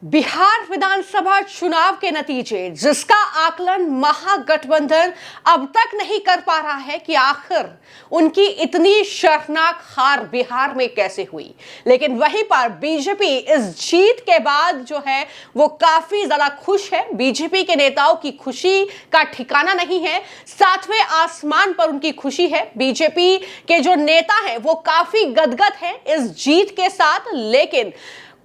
बिहार विधानसभा चुनाव के नतीजे जिसका आकलन महागठबंधन अब तक नहीं कर पा रहा है कि आखिर उनकी इतनी शर्मनाक हार बिहार में कैसे हुई। लेकिन वहीं पर बीजेपी इस जीत के बाद जो है वो काफी ज्यादा खुश है। बीजेपी के नेताओं की खुशी का ठिकाना नहीं है, सातवें आसमान पर उनकी खुशी है। बीजेपी के जो नेता हैं वो काफी गदगद हैं इस जीत के साथ। लेकिन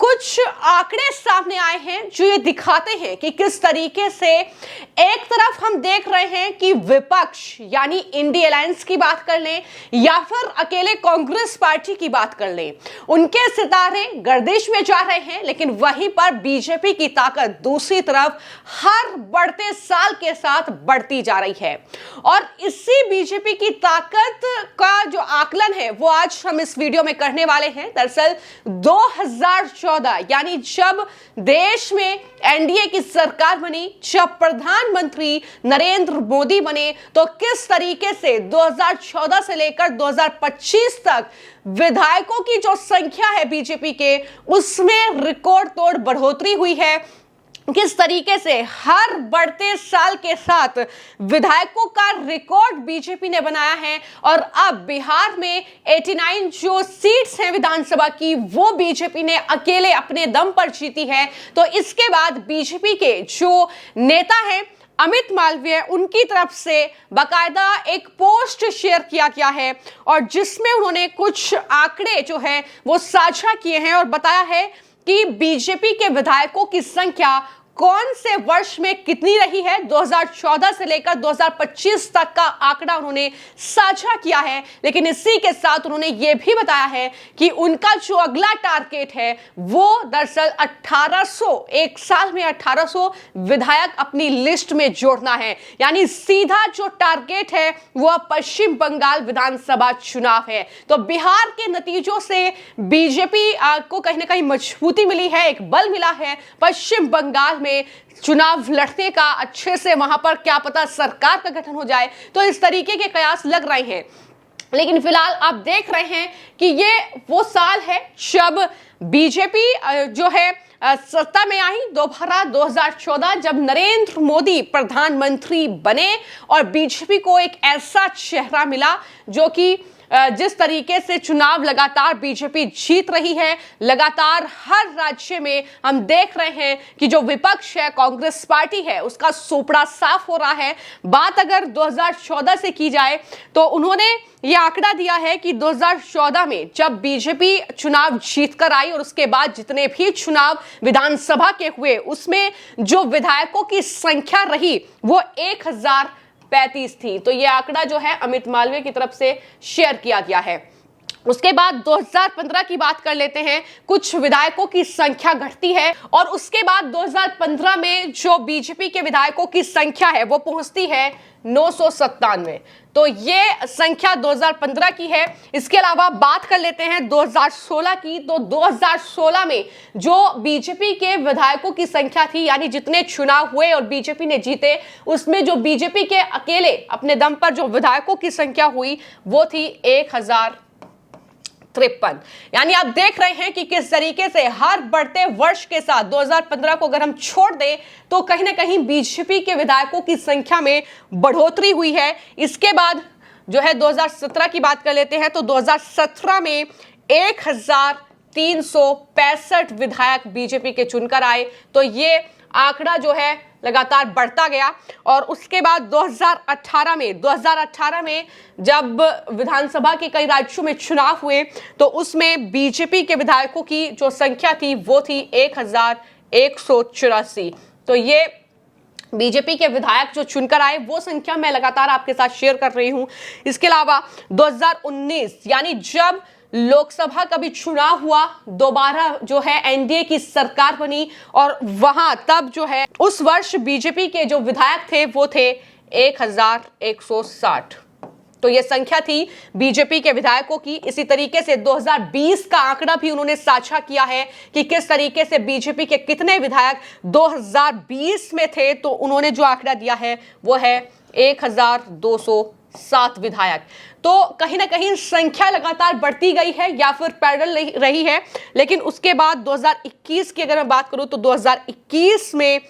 कुछ आंकड़े सामने आए हैं जो ये दिखाते हैं कि किस तरीके से एक तरफ हम देख रहे हैं कि विपक्ष यानी इंडिया अलायंस की बात कर लें या फिर अकेले कांग्रेस पार्टी की बात कर लें, उनके सितारे गर्दिश में जा रहे हैं। लेकिन वहीं पर बीजेपी की ताकत दूसरी तरफ हर बढ़ते साल के साथ बढ़ती जा रही है। और इसी बीजेपी की ताकत का जो आकलन है वो आज हम इस वीडियो में करने वाले हैं। दरअसल 2014 यानी जब देश में एनडीए की सरकार बनी, जब प्रधानमंत्री नरेंद्र मोदी बने, तो किस तरीके से 2014 से लेकर 2025 तक विधायकों की जो संख्या है बीजेपी के, उसमें रिकॉर्ड तोड़ बढ़ोतरी हुई है। किस तरीके से हर बढ़ते साल के साथ विधायकों का रिकॉर्ड बीजेपी ने बनाया है। और अब बिहार में 89 जो सीट्स हैं विधानसभा की, वो बीजेपी ने अकेले अपने दम पर जीती है। तो इसके बाद बीजेपी के जो नेता हैं अमित मालवीय, उनकी तरफ से बाकायदा एक पोस्ट शेयर किया गया है और जिसमें उन्होंने कुछ आंकड़े जो है वो साझा किए हैं और बताया है कि बीजेपी के विधायकों की संख्या कौन से वर्ष में कितनी रही है। 2014 से लेकर 2025 तक का आंकड़ा उन्होंने साझा किया है। लेकिन इसी के साथ उन्होंने यह भी बताया है कि उनका जो अगला टारगेट है वो दरअसल 1800, एक साल में 1800 विधायक अपनी लिस्ट में जोड़ना है। यानी सीधा जो टारगेट है वो पश्चिम बंगाल विधानसभा चुनाव है। तो बिहार के नतीजों से बीजेपी को कहीं ना कहीं मजबूती मिली है, एक बल मिला है पश्चिम बंगाल में चुनाव लड़ने का। अच्छे से वहां पर क्या पता सरकार का गठन हो जाए, तो इस तरीके के कयास लग रहे हैं। लेकिन फिलहाल आप देख रहे हैं कि ये वो साल है जब बीजेपी जो है सत्ता में आई, दोबारा 2014, जब नरेंद्र मोदी प्रधानमंत्री बने और बीजेपी को एक ऐसा चेहरा मिला जो कि जिस तरीके से चुनाव लगातार बीजेपी जीत रही है, लगातार हर राज्य में हम देख रहे हैं कि जो विपक्ष है, कांग्रेस पार्टी है, उसका सोपड़ा साफ हो रहा है। बात अगर 2014 से की जाए तो उन्होंने यह आंकड़ा दिया है कि 2014 में जब बीजेपी चुनाव जीतकर आई और उसके बाद जितने भी चुनाव विधानसभा के हुए, उसमें जो विधायकों की संख्या रही वो 1035 थी। तो यह आंकड़ा जो है अमित मालवीय की तरफ से शेयर किया गया है। उसके बाद 2015 की बात कर लेते हैं। कुछ विधायकों की संख्या घटती है और उसके बाद 2015 में जो बीजेपी के विधायकों की संख्या है वो पहुंचती है 997। तो ये संख्या 2015 की है। इसके अलावा बात कर लेते हैं 2016 की। तो 2016 में जो बीजेपी के विधायकों की संख्या थी, यानी जितने चुनाव हुए और बीजेपी ने जीते, उसमें जो बीजेपी के अकेले अपने दम पर जो विधायकों की संख्या हुई वो थी 1053। यानी आप देख रहे हैं कि किस तरीके से हर बढ़ते वर्ष के साथ 2015 को अगर हम छोड़ दें तो कहीं ना कहीं बीजेपी के विधायकों की संख्या में बढ़ोतरी हुई है। इसके बाद जो है 2017 की बात कर लेते हैं। तो 2017 में 1365 विधायक बीजेपी के चुनकर आए। तो ये आंकड़ा जो है लगातार बढ़ता गया। और उसके बाद 2018 में जब विधानसभा के कई राज्यों में चुनाव हुए तो उसमें बीजेपी के विधायकों की जो संख्या थी वो थी 1184। तो ये बीजेपी के विधायक जो चुनकर आए वो संख्या मैं लगातार आपके साथ शेयर कर रही हूं। इसके अलावा 2019 यानी जब लोकसभा का भी चुनाव हुआ, दोबारा जो है एनडीए की सरकार बनी और वहां तब जो है उस वर्ष बीजेपी के जो विधायक थे वो थे 1160। तो ये संख्या थी बीजेपी के विधायकों की। इसी तरीके से 2020 का आंकड़ा भी उन्होंने साझा किया है कि किस तरीके से बीजेपी के कितने विधायक 2020 में थे। तो उन्होंने जो आंकड़ा दिया है वो है 1200 7 विधायक। तो कहीं ना कहीं संख्या लगातार बढ़ती गई है या फिर पैरेलल रही है। लेकिन उसके बाद 2021 की अगर मैं बात करूं तो 2021 में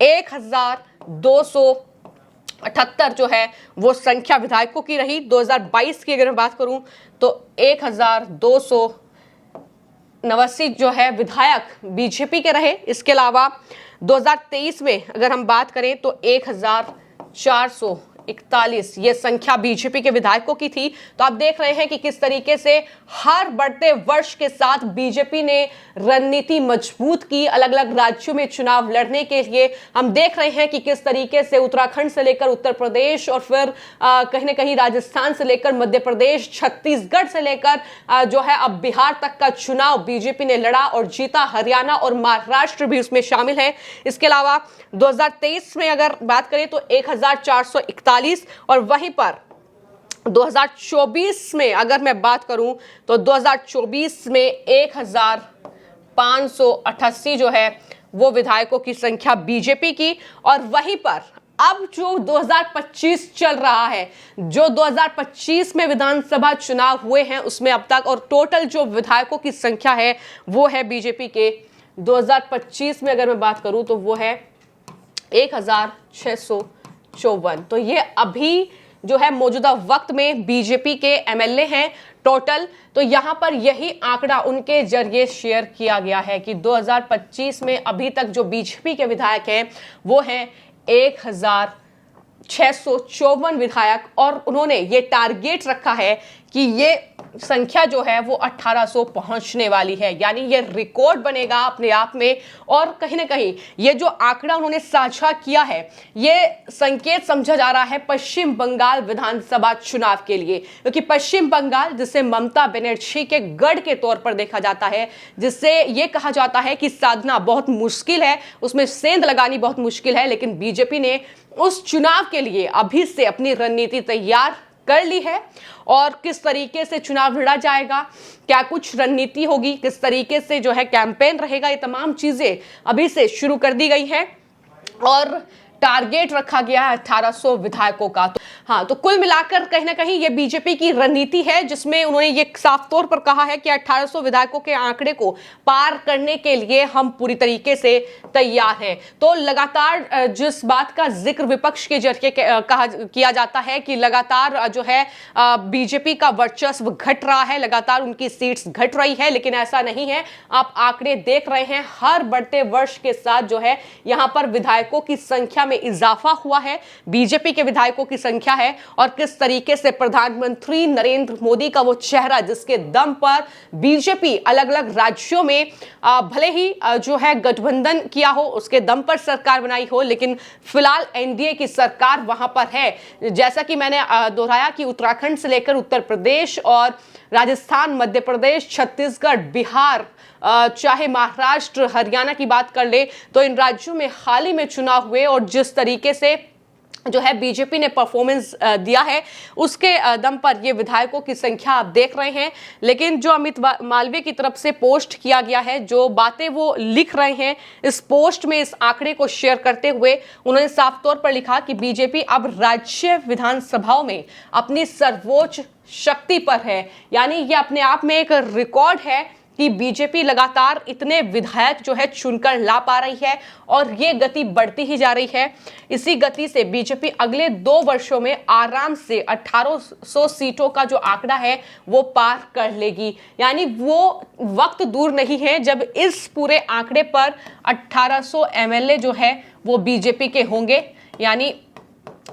1278 जो है वो संख्या विधायकों की रही। 2022 की अगर मैं बात करूं तो 1289 जो है विधायक बीजेपी के रहे। इसके अलावा 2023 में अगर हम बात करें तो 1441 ये संख्या बीजेपी के विधायकों की थी। तो आप देख रहे हैं कि किस तरीके से हर बढ़ते वर्ष के साथ बीजेपी ने रणनीति मजबूत की। अलग अलग राज्यों में चुनाव लड़ने के लिए हम देख रहे हैं कि किस तरीके से उत्तराखंड से लेकर उत्तर प्रदेश और फिर कहीं ना कहीं राजस्थान से लेकर मध्य प्रदेश, छत्तीसगढ़ से लेकर जो है अब बिहार तक का चुनाव बीजेपी ने लड़ा और जीता। हरियाणा और महाराष्ट्र भी उसमें शामिल है। इसके अलावा 2023 में अगर बात करें तो 1441 और वहीं पर 2024 में अगर मैं बात करूं तो 2024 में 1588 जो है वो विधायकों की संख्या बीजेपी की। और वहीं पर अब जो 2025 चल रहा है, जो 2025 में विधानसभा चुनाव हुए हैं उसमें अब तक और टोटल जो विधायकों की संख्या है वो है बीजेपी के 2025 में अगर मैं बात करूं तो वो है 1654। तो ये अभी जो है मौजूदा वक्त में बीजेपी के एमएलए हैं टोटल। तो यहां पर यही आंकड़ा उनके जरिए शेयर किया गया है कि 2025 में अभी तक जो बीजेपी के विधायक हैं वो हैं 1654 विधायक। और उन्होंने ये टारगेट रखा है कि ये संख्या जो है वो 1800 पहुंचने वाली है, यानी ये रिकॉर्ड बनेगा अपने आप में। और कहीं ना कहीं ये जो आंकड़ा उन्होंने साझा किया है ये संकेत समझा जा रहा है पश्चिम बंगाल विधानसभा चुनाव के लिए, क्योंकि पश्चिम बंगाल जिसे ममता बनर्जी के गढ़ के तौर पर देखा जाता है, जिससे ये कहा जाता है कि साधना बहुत मुश्किल है, उसमें सेंध लगानी बहुत मुश्किल है, लेकिन बीजेपी ने उस चुनाव के लिए अभी से अपनी रणनीति तैयार कर ली है। और किस तरीके से चुनाव लड़ा जाएगा, क्या कुछ रणनीति होगी, किस तरीके से जो है कैंपेन रहेगा, ये तमाम चीजें अभी से शुरू कर दी गई है और टारगेट रखा गया है 1800 विधायकों का। हाँ, तो कुल मिलाकर कहीं ना कहीं ये बीजेपी की रणनीति है जिसमें उन्होंने ये साफ तौर पर कहा है कि 1800 विधायकों के आंकड़े को पार करने के लिए हम पूरी तरीके से तैयार हैं। तो लगातार जिस बात का जिक्र विपक्ष के जरिए किया जाता है कि लगातार जो है बीजेपी का वर्चस्व घट रहा है, लगातार उनकी सीट्स घट रही है, लेकिन ऐसा नहीं है। आप आंकड़े देख रहे हैं, हर बढ़ते वर्ष के साथ जो है यहां पर विधायकों की संख्या में इजाफा हुआ है, बीजेपी के विधायकों की संख्या है। और किस तरीके से प्रधानमंत्री नरेंद्र मोदी का वो चेहरा जिसके दम पर बीजेपी अलग अलग राज्यों में भले ही जो है गठबंधन किया हो, उसके दम पर सरकार बनाई हो, लेकिन फिलहाल एनडीए की सरकार वहां पर है। जैसा कि मैंने दोहराया कि उत्तराखंड से लेकर उत्तर प्रदेश और राजस्थान, मध्य प्रदेश, छत्तीसगढ़, बिहार, चाहे महाराष्ट्र, हरियाणा की बात कर ले तो इन राज्यों में हाल ही में चुनाव हुए और जिस तरीके से जो है बीजेपी ने परफॉर्मेंस दिया है उसके दम पर ये विधायकों की संख्या आप देख रहे हैं। लेकिन जो अमित मालवीय की तरफ से पोस्ट किया गया है, जो बातें वो लिख रहे हैं इस पोस्ट में, इस आंकड़े को शेयर करते हुए उन्होंने साफ तौर पर लिखा कि बीजेपी अब राज्य विधानसभाओं में अपनी सर्वोच्च शक्ति पर है। यानी ये अपने आप में एक रिकॉर्ड है कि बीजेपी लगातार इतने विधायक जो है चुनकर ला पा रही है और ये गति बढ़ती ही जा रही है। इसी गति से बीजेपी अगले 2 वर्षों में आराम से 1800 सीटों का जो आंकड़ा है वो पार कर लेगी। यानी वो वक्त दूर नहीं है जब इस पूरे आंकड़े पर 1800 एमएलए जो है वो बीजेपी के होंगे। यानी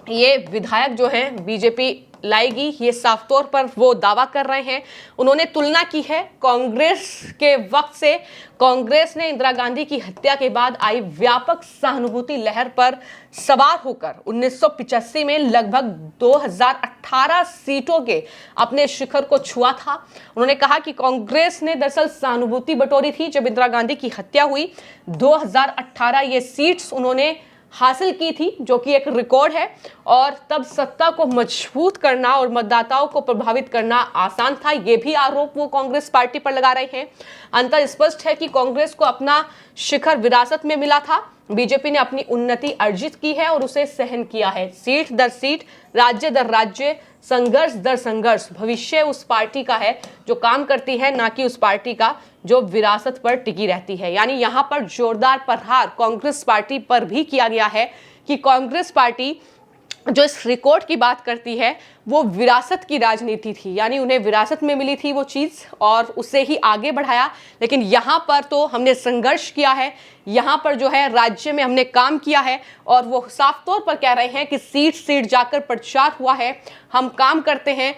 ये विधायक जो है बीजेपी लाएगी, ये साफ तौर पर वो दावा कर रहे हैं। उन्होंने तुलना की है कांग्रेस के वक्त से। कांग्रेस ने इंदिरा गांधी की हत्या के बाद आई व्यापक सहानुभूति लहर पर सवार होकर 1985 में लगभग 2018 सीटों के अपने शिखर को छुआ था। उन्होंने कहा कि कांग्रेस ने दरअसल सहानुभूति बटोरी थी जब इंदिरा गांधी की हत्या हुई। 2018 ये सीट्स उन्होंने हासिल की थी, जो कि एक रिकॉर्ड है। और तब सत्ता को मजबूत करना और मतदाताओं को प्रभावित करना आसान था, ये भी आरोप वो कांग्रेस पार्टी पर लगा रहे हैं। अंतर स्पष्ट है कि कांग्रेस को अपना शिखर विरासत में मिला था बीजेपी ने अपनी उन्नति अर्जित की है और उसे सहन किया है। सीट दर सीट, राज्य दर राज्य, संघर्ष दर संघर्ष भविष्य उस पार्टी का है जो काम करती है, ना कि उस पार्टी का जो विरासत पर टिकी रहती है। यानी यहां पर जोरदार प्रहार कांग्रेस पार्टी पर भी किया गया है कि कांग्रेस पार्टी जो इस रिकॉर्ड की बात करती है वो विरासत की राजनीति थी, यानी उन्हें विरासत में मिली थी वो चीज़ और उसे ही आगे बढ़ाया। लेकिन यहाँ पर तो हमने संघर्ष किया है, यहाँ पर जो है राज्य में हमने काम किया है और वो साफ तौर पर कह रहे हैं कि सीट सीट जाकर प्रचार हुआ है, हम काम करते हैं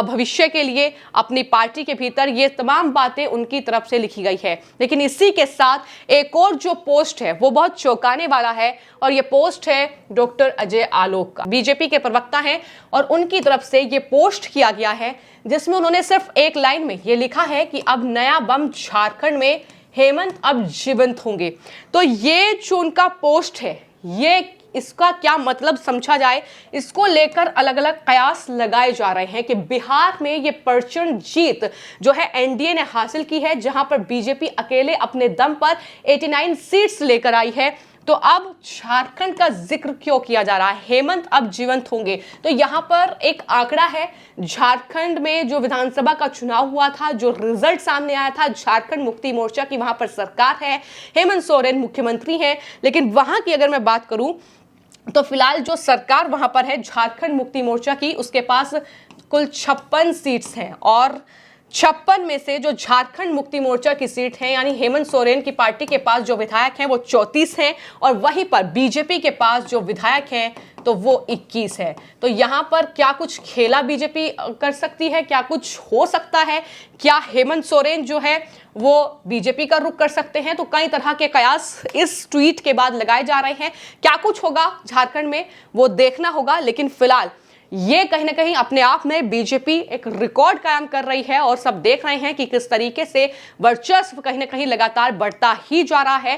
भविष्य के लिए अपनी पार्टी के भीतर। ये तमाम बातें उनकी तरफ से लिखी गई है। लेकिन इसी के साथ एक और जो पोस्ट है वो बहुत चौंकाने वाला है और ये पोस्ट है डॉक्टर अजय आलोक का, बीजेपी के प्रवक्ता हैं और उनकी तरफ से ये पोस्ट किया गया है जिसमें उन्होंने सिर्फ एक लाइन में ये लिखा है कि अब नया बम झारखंड में, हेमंत अब जीवंत होंगे। तो ये जो उनका पोस्ट है, ये इसका क्या मतलब समझा जाए, इसको लेकर अलग अलग कयास लगाए जा रहे हैं कि बिहार में ये प्रचंड जीत जो है एनडीए ने हासिल की है, जहां पर बीजेपी अकेले अपने दम पर 89 सीट्स लेकर आई है। तो अब झारखंड का जिक्र क्यों किया जा रहा है, हेमंत अब जीवंत होंगे। तो यहां पर एक आंकड़ा है, झारखंड में जो विधानसभा का चुनाव हुआ था, जो रिजल्ट सामने आया था, झारखंड मुक्ति मोर्चा की वहां पर सरकार है, हेमंत सोरेन मुख्यमंत्री हैं। लेकिन वहां की अगर मैं बात करूं तो फिलहाल जो सरकार वहां पर है झारखंड मुक्ति मोर्चा की, उसके पास कुल 56 सीट्स हैं और 56 में से जो झारखंड मुक्ति मोर्चा की सीट है यानी हेमंत सोरेन की पार्टी के पास जो विधायक हैं वो 34 हैं और वहीं पर बीजेपी के पास जो विधायक हैं तो वो 21 है। तो यहाँ पर क्या कुछ खेला बीजेपी कर सकती है, क्या कुछ हो सकता है, क्या हेमंत सोरेन जो है वो बीजेपी का रुख कर सकते हैं? तो कई तरह के कयास इस ट्वीट के बाद लगाए जा रहे हैं। क्या कुछ होगा झारखंड में वो देखना होगा, लेकिन फिलहाल ये कहीं ना कहीं अपने आप में बीजेपी एक रिकॉर्ड कायम कर रही है और सब देख रहे हैं कि किस तरीके से वर्चस्व कहीं ना कहीं लगातार बढ़ता ही जा रहा है।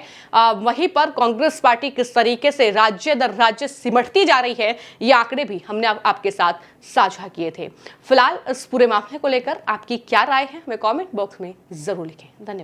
वहीं पर कांग्रेस पार्टी किस तरीके से राज्य दर राज्य सिमटती जा रही है, ये आंकड़े भी हमने आपके साथ साझा किए थे। फिलहाल इस पूरे मामले को लेकर आपकी क्या राय है, हमें कमेंट बॉक्स में जरूर लिखें। धन्यवाद।